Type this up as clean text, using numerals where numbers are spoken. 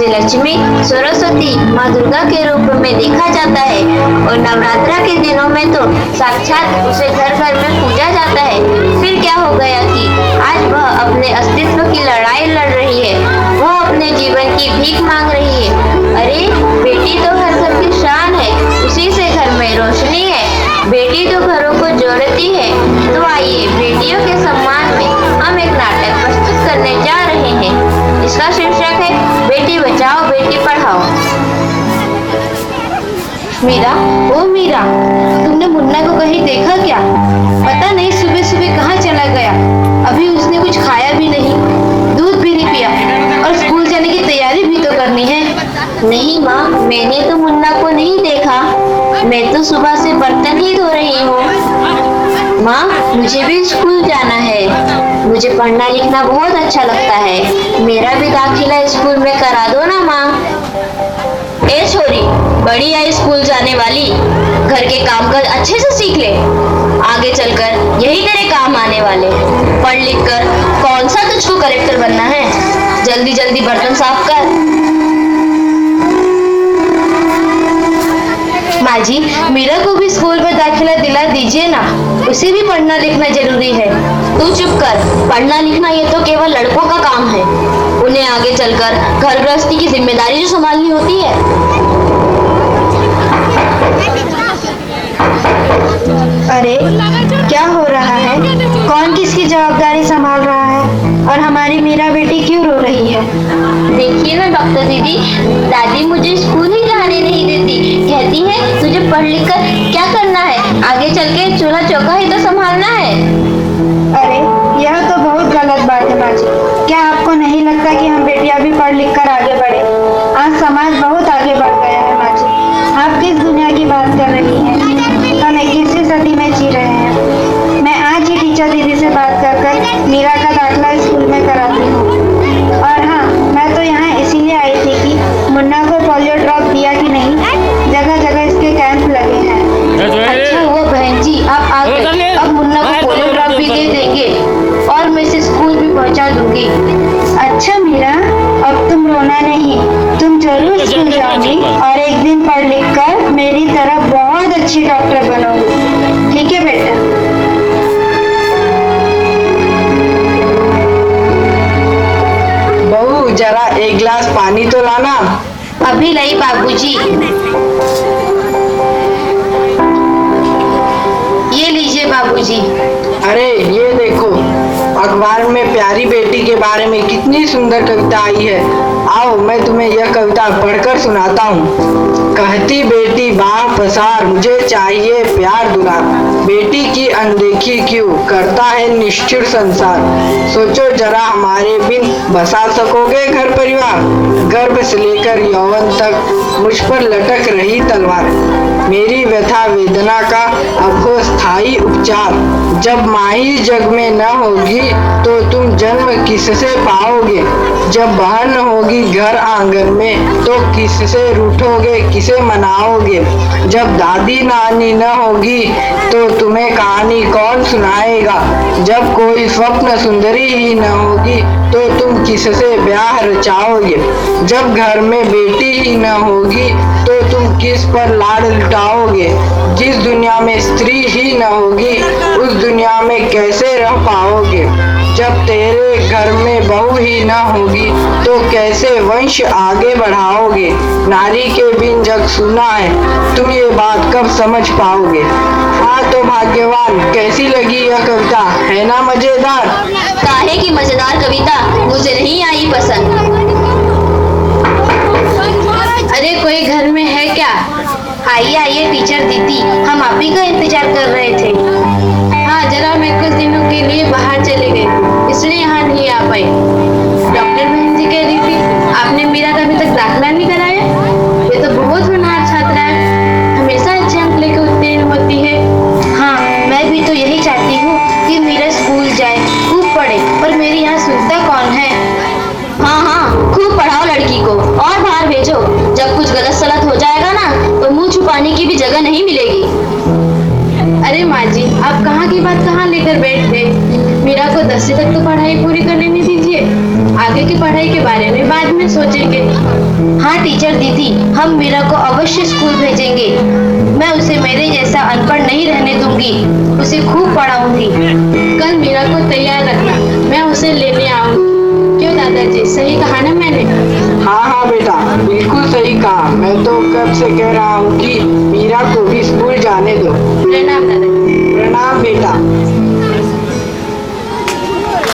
उसे लक्ष्मी, सरस्वती, माँ दुर्गा के रूप में देखा जाता है और नवरात्रा के दिनों में तो साक्षात उसे घर घर में पूजा जाता है। फिर क्या हो गया कि आज वह अपने अस्तित्व की लड़ाई लड़ रही है, वह अपने जीवन की भीख मांग रही है। अरे बेटी तो हर घर की शान है, उसी से घर में रोशनी है, बेटी तो घरों को जोड़ती है। तो आइए बेटियों के सम्मान में हम एक नाटक प्रस्तुत करने जा रहे हैं। इसका शीर्षक है बेटी बचाओ बेटी पढ़ाओ। मीरा, ओ मीरा, तुमने मुन्ना को कहीं देखा क्या? पता नहीं सुबह सुबह कहाँ चला गया। अभी उसने कुछ खाया भी नहीं, दूध भी नहीं पिया और स्कूल जाने की तैयारी भी तो करनी है। नहीं माँ, मैंने तो मुन्ना को नहीं देखा, मैं तो सुबह से बर्तन ही धो रही हूँ। माँ, मुझे भी स्कूल जाना है, मुझे पढ़ना लिखना बहुत अच्छा लगता है, मेरा भी दाखिला स्कूल में करा दो ना माँ। ए छोरी, बड़ी आई स्कूल जाने वाली, घर के काम काज अच्छे से सीख ले, आगे चलकर यही तेरे काम आने वाले। पढ़ लिख कर कौन सा तुझको कलेक्टर बनना है, जल्दी जल्दी बर्तन साफ कर। माँ जी, मीरा को भी स्कूल में दाखिला दिला दीजिए ना, उसे भी पढ़ना लिखना जरूरी है। तू चुप कर, पढ़ना लिखना ये तो केवल लड़कों का काम है, उन्हें आगे चलकर घर गृहस्थी की जिम्मेदारी जो संभालनी होती है। अरे क्या हो रहा है? कौन किसकी जवाबदारी संभाल रहा है और हमारी मीरा बेटी क्यों रो रही है? देखिए ना डॉक्टर दीदी, दादी मुझे स्कूल ही जाने नहीं देती, कहती है तुझे पढ़ लिख कर क्या करना है, आगे चल के चूल्हा चौका ही तो संभालना है। अरे यह तो बहुत गलत बात है माँ जी। क्या आपको नहीं लगता कि हम बेटियां भी पढ़ लिख कर आगे बढ़े? आज समाज बहुत आगे बढ़ गया है माँ जी। आप किस दुनिया की बात कर रही हैं? हम 21वीं सदी में जी रहे हैं। मैं आज ही टीचर दीदी से बात कर मीरा का दाखिला स्कूल में कराती हूँ। और हाँ, मैं तो यहाँ इसीलिए आई थी कि मुन्ना को पोलियो ड्रॉप दिया कि नहीं, जगह जगह इसके कैंप लगे हैं। अच्छा हुआ बहन जी आप आ गए, अब मुन्ना को पोलियो ड्रॉप भी दे देंगे और मैं इसे स्कूल भी पहुँचा दूंगी। अच्छा मीरा, अब तुम रोना नहीं, तुम जरूर स्कूल जाओगी और एक दिन पढ़ लिख कर मेरी तरह बहुत अच्छी डॉक्टर बनोगी। ठीक है बेटा? बहू, जरा एक गिलास पानी तो लाना। अभी लाई बाबूजी। ये लीजिए बाबूजी। अरे ये देखो, अखबार में प्यारी बेटी के बारे में कितनी सुंदर कविता आई है। आओ मैं तुम्हें यह कविता पढ़कर सुनाता हूँ। कहती बेटी बाह पसार, मुझे चाहिए प्यार दुलार, बेटी की अनदेखी क्यों करता है निष्ठुर संसार। सोचो जरा हमारे बिन बसा सकोगे घर परिवार, गर्भ से लेकर यौवन तक मुझ पर लटक रही तलवार। मेरी व्यथा वेदना का अब हो स्थायी उपचार, जब माँ ही जग में न होगी तो तुम जन्म किससे पाओगे। जब बहन न होगी घर आंगन में तो किससे रूठोगे, किसे मनाओगे। जब दादी नानी न होगी तो तुम्हें कहानी कौन सुनाएगा। जब कोई स्वप्न सुंदरी ही न होगी तो तुम किससे ब्याह रचाओगे। जब घर में बेटी ही न होगी तो तुम किस पर लाड लुटाओगे। जिस दुनिया में स्त्री ही न होगी उस दुनिया में कैसे रह पाओगे। जब तेरे घर में बहू ही न होगी तो कैसे वंश आगे बढ़ाओगे। नारी के बिन जग सुना है, तुम ये बात कब समझ पाओगे। हाँ तो भाग्यवान, कैसी लगी यह कविता, है ना मजेदार। काहे की मजेदार कविता, मुझे नहीं आई पसंद। अरे कोई घर में है क्या? आइए आइए टीचर दीदी, हम आप ही का इंतजार कर रहे थे। हाँ जरा मैं कुछ दिनों के लिए बाहर चले गए, इसलिए यहाँ नहीं आ पाई। डॉक्टर बहन जी कह रही थी आपने मीरा का अभी तक दाखिला नहीं कराया। ये तो बहुत होनहार छात्रा है, हमेशा अच्छे अंक लेकर उत्तीर्ण होती है। हाँ मैं भी तो यही चाहती हूँ कि मीरा स्कूल जाए, खूब पढ़े, पर मेरी यहाँ सुनता कौन है। हाँ हाँ, खूब बारे में बाद में सोचेंगे। हाँ टीचर दीदी, हम मीरा को अवश्य स्कूल भेजेंगे। मैं उसे मेरे जैसा अनपढ़ नहीं रहने दूंगी, उसे खूब पढ़ाऊंगी। कल मीरा को तैयार रखना, मैं उसे लेने आऊंगी। क्यों दादाजी, सही कहा ना मैंने? हाँ हाँ बेटा, बिल्कुल सही कहा। मैं तो कब से कह रहा हूँ कि मीरा को भी स्कूल जाने दो। प्रेरणा